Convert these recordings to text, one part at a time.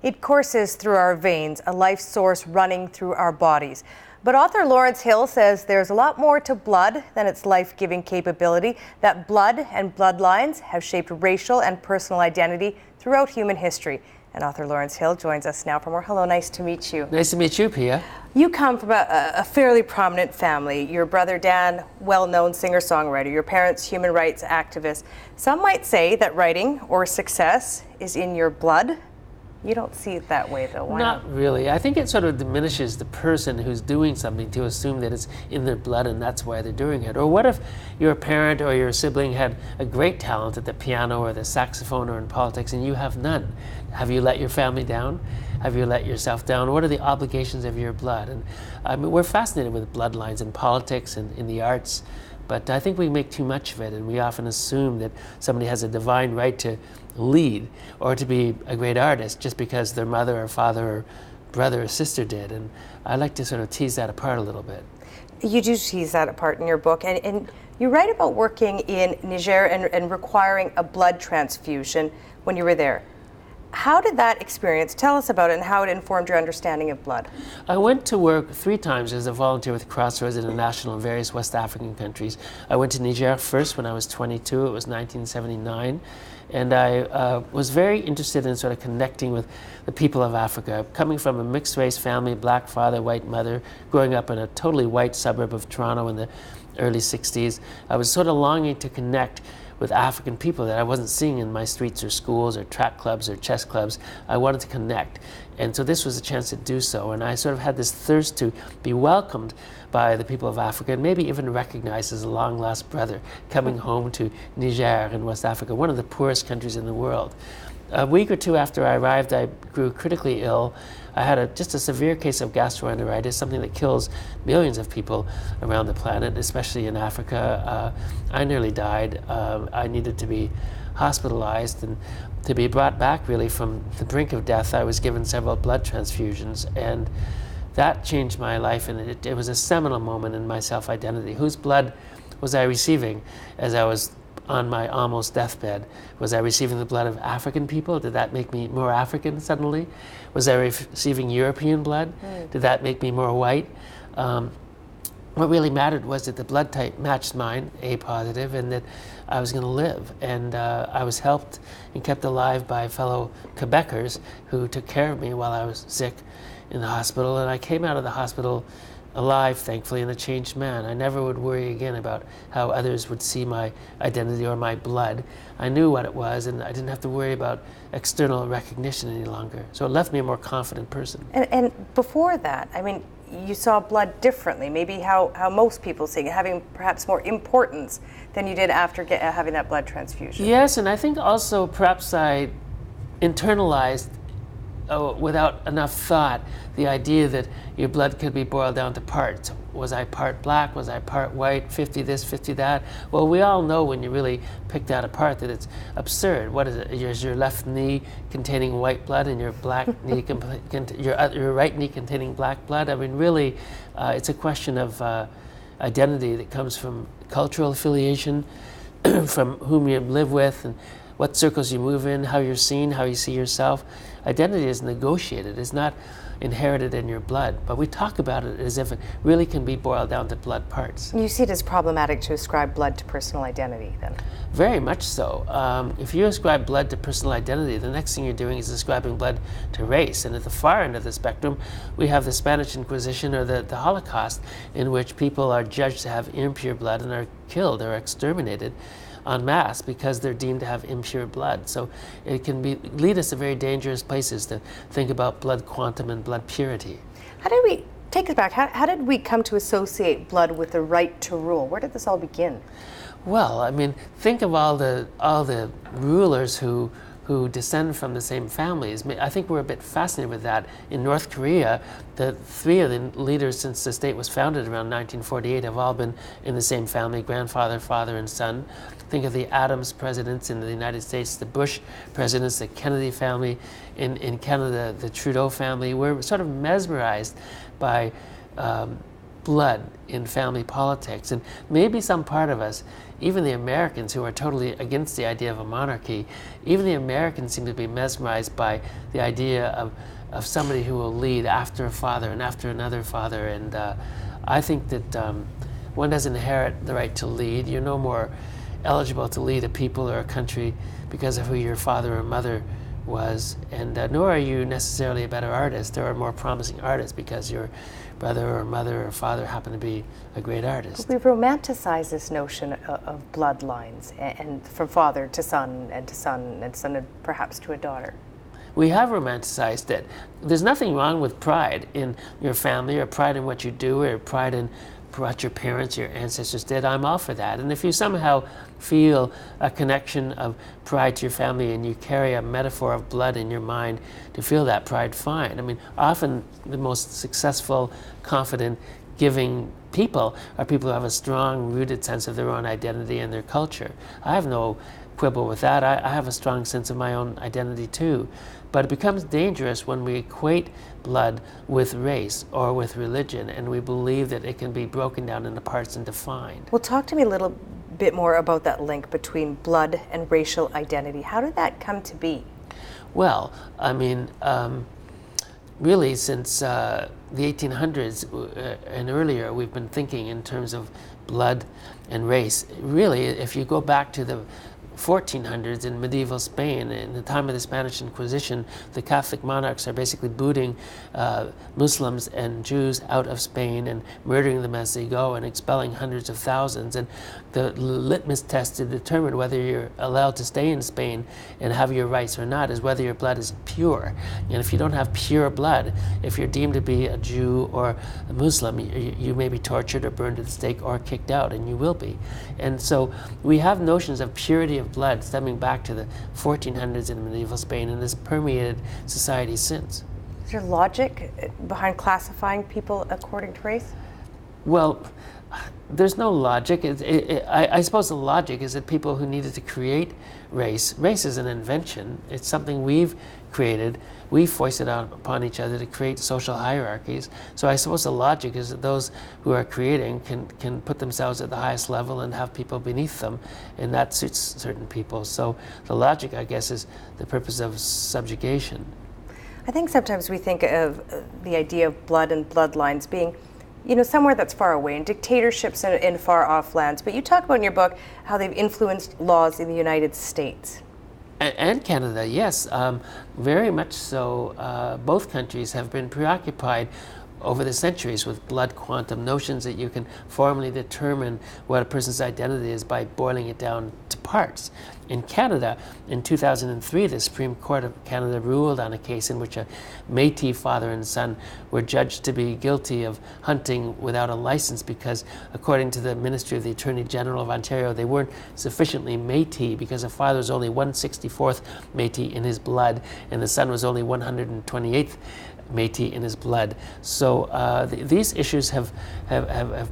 It courses through our veins, a life source running through our bodies. But author Lawrence Hill says there's a lot more to blood than its life-giving capability, that blood and bloodlines have shaped racial and personal identity throughout human history. And author Lawrence Hill joins us now for more. Hello, nice to meet you. Nice to meet you, Pia. You come from a fairly prominent family. Your brother Dan, well-known singer-songwriter. Your parents, human rights activists. Some might say that writing or success is in your blood. You don't see it that way, though. Why not? Not really. I think it sort of diminishes the person who's doing something to assume that it's in their blood and that's why they're doing it. Or what if your parent or your sibling had a great talent at the piano or the saxophone or in politics and you have none? Have you let your family down? Have you let yourself down? What are the obligations of your blood? And I mean, we're fascinated with bloodlines in politics and in the arts, but I think we make too much of it, and we often assume that somebody has a divine right to lead or to be a great artist just because their mother or father or brother or sister did. And I like to sort of tease that apart a little bit. You do tease that apart in your book, and you write about working in Niger and requiring a blood transfusion when you were there. How did that experience, tell us about it and how it informed your understanding of blood? I went to work 3 times as a volunteer with Crossroads International in various West African countries. I went to Niger first when I was 22, it was 1979, and I was very interested in sort of connecting with the people of Africa. Coming from a mixed race family, black father, white mother, growing up in a totally white suburb of Toronto in the early 60s, I was sort of longing to connect with African people that I wasn't seeing in my streets or schools or track clubs or chess clubs. I wanted to connect. And so this was a chance to do so. And I sort of had this thirst to be welcomed by the people of Africa and maybe even recognized as a long-lost brother coming home to Niger in West Africa, one of the poorest countries in the world. A week or 2 after I arrived, I grew critically ill. I had just a severe case of gastroenteritis, something that kills millions of people around the planet, especially in Africa. I nearly died. I needed to be hospitalized and to be brought back really from the brink of death. I was given several blood transfusions, and that changed my life, and it was a seminal moment in my self-identity. Whose blood was I receiving as I was on my almost deathbed? Was I receiving the blood of African people? Did that make me more African suddenly? Was I receiving European blood? Did that make me more white? What really mattered was that the blood type matched mine, A positive, and that I was going to live. And I was helped and kept alive by fellow Quebecers who took care of me while I was sick in the hospital. And I came out of the hospital alive, thankfully, and a changed man. I never would worry again about how others would see my identity or my blood. I knew what it was, and I didn't have to worry about external recognition any longer. So it left me a more confident person. And before that, I mean, you saw blood differently, maybe how most people see it, having perhaps more importance than you did after having that blood transfusion. Yes, and I think also perhaps I internalized without enough thought, the idea that your blood could be boiled down to parts. Was I part black? Was I part white? 50 this, 50 that? Well, we all know when you really pick that apart that it's absurd. What is it? Is your left knee containing white blood and your black knee, your right knee containing black blood? I mean, really, it's a question of identity that comes from cultural affiliation, from whom you live with, and what circles you move in, how you're seen, how you see yourself. Identity is negotiated, it's not inherited in your blood, but we talk about it as if it really can be boiled down to blood parts. You see it as problematic to ascribe blood to personal identity, then? Very much so. If you ascribe blood to personal identity, the next thing you're doing is ascribing blood to race. And at the far end of the spectrum, we have the Spanish Inquisition or the Holocaust, in which people are judged to have impure blood and are killed or exterminated en masse because they're deemed to have impure blood. So it can lead us to very dangerous places to think about blood quantum and blood purity. How did we, take us back, how did we come to associate blood with the right to rule? Where did this all begin? Well, I mean, think of all the rulers who descend from the same families. I think we're a bit fascinated with that. In North Korea, the 3 of the leaders since the state was founded around 1948 have all been in the same family, grandfather, father, and son. Think of the Adams presidents in the United States, the Bush presidents, the Kennedy family. In Canada, the Trudeau family. We're sort of mesmerized by blood in family politics. And maybe some part of us even the Americans, who are totally against the idea of a monarchy, even the Americans seem to be mesmerized by the idea of somebody who will lead after a father and after another father. And I think that one doesn't inherit the right to lead. You're no more eligible to lead a people or a country because of who your father or mother was, and nor are you necessarily a better artist or a more promising artist because your brother or mother or father happen to be a great artist. We romanticize this notion of bloodlines, and from father to son and to son and son and perhaps to a daughter. We have romanticized it. There's nothing wrong with pride in your family, or pride in what you do, or pride in what your parents, your ancestors did. I'm all for that. And if you somehow feel a connection of pride to your family and you carry a metaphor of blood in your mind to feel that pride, fine. I mean, often the most successful, confident, giving people are people who have a strong, rooted sense of their own identity and their culture. I have no quibble with that. I have a strong sense of my own identity too. But it becomes dangerous when we equate blood with race or with religion, and we believe that it can be broken down into parts and defined. Well, talk to me a little bit more about that link between blood and racial identity. How did that come to be? Well, I mean, really since the 1800s and earlier, we've been thinking in terms of blood and race. Really, if you go back to the 1400s in medieval Spain, in the time of the Spanish Inquisition, the Catholic monarchs are basically booting Muslims and Jews out of Spain and murdering them as they go and expelling hundreds of thousands. And the litmus test to determine whether you're allowed to stay in Spain and have your rights or not is whether your blood is pure. And if you don't have pure blood, if you're deemed to be a Jew or a Muslim, you may be tortured or burned at the stake or kicked out, and you will be. And so we have notions of purity of blood stemming back to the 1400s in medieval Spain, and has permeated society since. Is there logic behind classifying people according to race? Well, there's no logic. I suppose the logic is that people who needed to create race is an invention. It's something we've created. We foisted out upon each other to create social hierarchies. So I suppose the logic is that those who are creating can put themselves at the highest level and have people beneath them, and that suits certain people. So the logic, I guess, is the purpose of subjugation. I think sometimes we think of the idea of blood and bloodlines being, you know, somewhere that's far away, in dictatorships in far off lands. But you talk about in your book how they've influenced laws in the United States. And Canada, yes, very much so. Both countries have been preoccupied over the centuries with blood quantum, notions that you can formally determine what a person's identity is by boiling it down to parts. In Canada, in 2003, the Supreme Court of Canada ruled on a case in which a Métis father and son were judged to be guilty of hunting without a license because, according to the Ministry of the Attorney General of Ontario, they weren't sufficiently Métis because the father was only 1/64th Métis in his blood and the son was only 128th Métis in his blood. So these issues have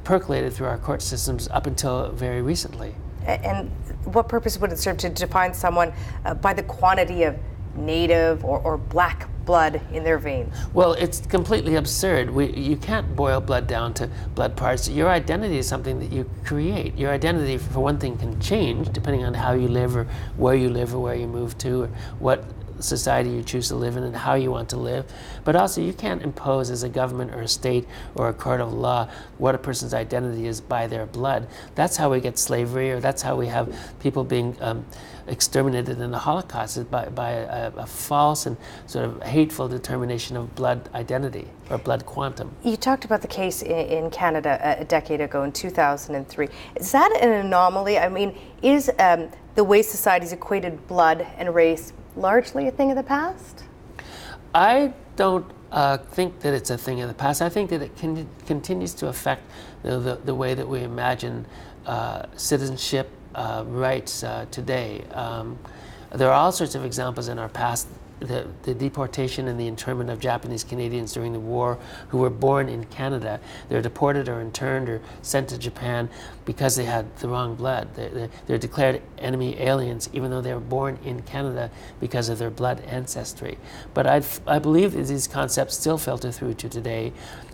percolated through our court systems up until very recently. And what purpose would it serve to define someone by the quantity of native or black blood in their veins? Well, it's completely absurd. You can't boil blood down to blood parts. Your identity is something that you create. Your identity, for one thing, can change depending on how you live or where you move to, or what society you choose to live in and how you want to live. But also, you can't impose as a government or a state or a court of law what a person's identity is by their blood. That's how we get slavery, or that's how we have people being exterminated in the Holocaust, is by a false and sort of hateful determination of blood identity or blood quantum. You talked about the case in Canada a decade ago in 2003. Is that an anomaly? I mean, is the way societies equated blood and race largely a thing of the past? I don't think that it's a thing of the past. I think that it continues to affect the way that we imagine citizenship rights today. There are all sorts of examples in our past. The deportation and the internment of Japanese Canadians during the war who were born in Canada. They're deported or interned or sent to Japan because they had the wrong blood. They're declared enemy aliens even though they were born in Canada because of their blood ancestry. But I believe that these concepts still filter through to today.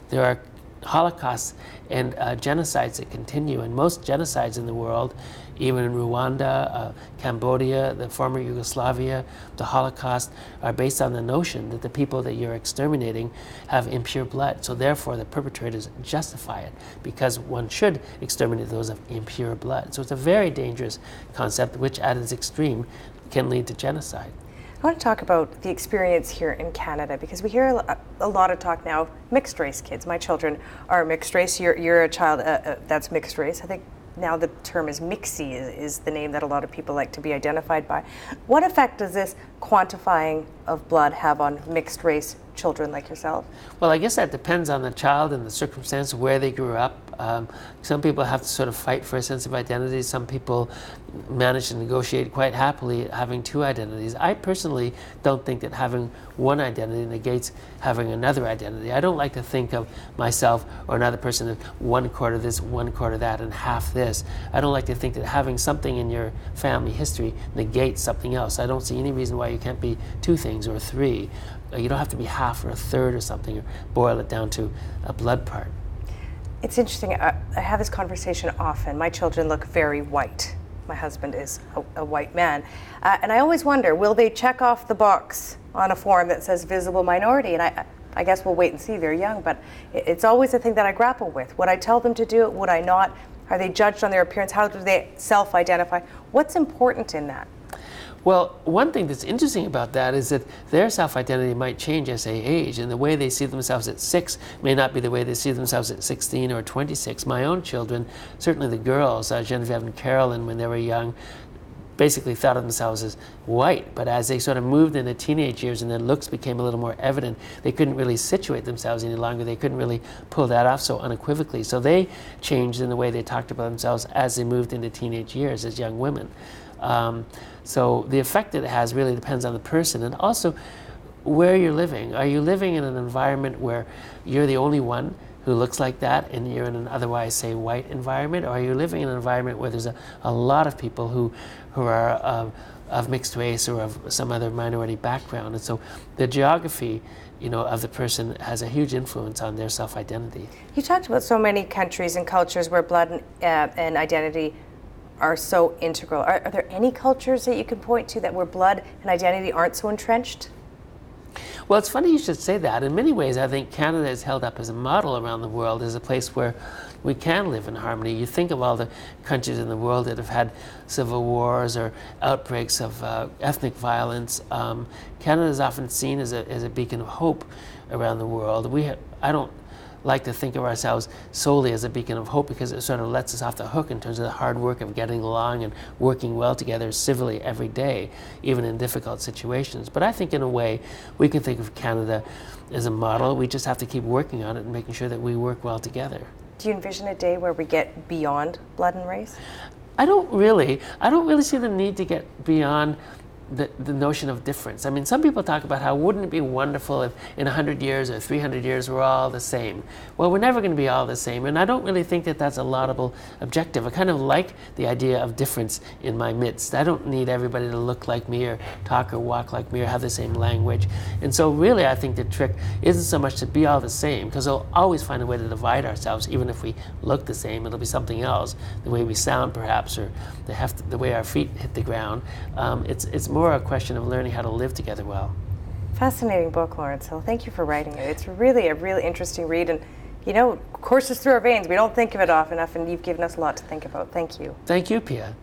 There are Holocausts and genocides that continue. And most genocides in the world, even in Rwanda, Cambodia, the former Yugoslavia, the Holocaust, are based on the notion that the people that you're exterminating have impure blood. So therefore, the perpetrators justify it because one should exterminate those of impure blood. So it's a very dangerous concept, which at its extreme can lead to genocide. I want to talk about the experience here in Canada, because we hear a lot of talk now, mixed race kids. My children are mixed race. You're a child that's mixed race. I think now the term is mixy is the name that a lot of people like to be identified by. What effect does this quantifying of blood have on mixed race children like yourself? Well, I guess that depends on the child and the circumstance where they grew up. Some people have to sort of fight for a sense of identity. Some people manage to negotiate quite happily having two identities. I personally don't think that having one identity negates having another identity. I don't like to think of myself or another person as 1/4 this, 1/4 that, and half this. I don't like to think that having something in your family history negates something else. I don't see any reason why you can't be two things or three. You don't have to be half or a third or something, or boil it down to a blood part. It's interesting. I have this conversation often. My children look very white. My husband is a white man. And I always wonder, will they check off the box on a form that says visible minority? And I guess we'll wait and see. They're young, but it's always a thing that I grapple with. Would I tell them to do it? Would I not? Are they judged on their appearance? How do they self-identify? What's important in that? Well, one thing that's interesting about that is that their self-identity might change as they age, and the way they see themselves at 6 may not be the way they see themselves at 16 or 26. My own children, certainly the girls, Genevieve and Carolyn, when they were young, basically thought of themselves as white, but as they sort of moved into teenage years and their looks became a little more evident, they couldn't really situate themselves any longer. They couldn't really pull that off so unequivocally. So they changed in the way they talked about themselves as they moved into teenage years as young women. So the effect that it has really depends on the person, and also where you're living. Are you living in an environment where you're the only one who looks like that and you're in an otherwise, say, white environment? Or are you living in an environment where there's a lot of people who are of mixed race or of some other minority background? And so the geography, of the person has a huge influence on their self-identity. You talked about so many countries and cultures where blood and identity are so integral. Are there any cultures that you can point to that where blood and identity aren't so entrenched? Well, it's funny you should say that. In many ways, I think Canada is held up as a model around the world, as a place where we can live in harmony. You think of all the countries in the world that have had civil wars or outbreaks of ethnic violence. Canada is often seen as a beacon of hope around the world. I don't like to think of ourselves solely as a beacon of hope, because it sort of lets us off the hook in terms of the hard work of getting along and working well together civilly every day, even in difficult situations. But I think in a way we can think of Canada as a model. We just have to keep working on it and making sure that we work well together. Do you envision a day where we get beyond blood and race? I don't really see the need to get beyond the notion of difference. I mean, some people talk about how wouldn't it be wonderful if in 100 years or 300 years we're all the same. Well, we're never going to be all the same, and I don't really think that that's a laudable objective. I kind of like the idea of difference in my midst. I don't need everybody to look like me or talk or walk like me or have the same language. And so really I think the trick isn't so much to be all the same, because we'll always find a way to divide ourselves. Even if we look the same, it'll be something else, the way we sound perhaps, or the way our feet hit the ground. It's more a question of learning how to live together well. Fascinating book, Lawrence Hill. Thank you for writing it. It's really a really interesting read, and courses through our veins. We don't think of it often enough, and you've given us a lot to think about. Thank you. Thank you, Pia.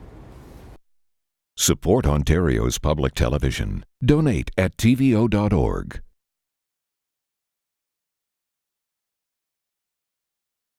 Support Ontario's public television. Donate at tvo.org.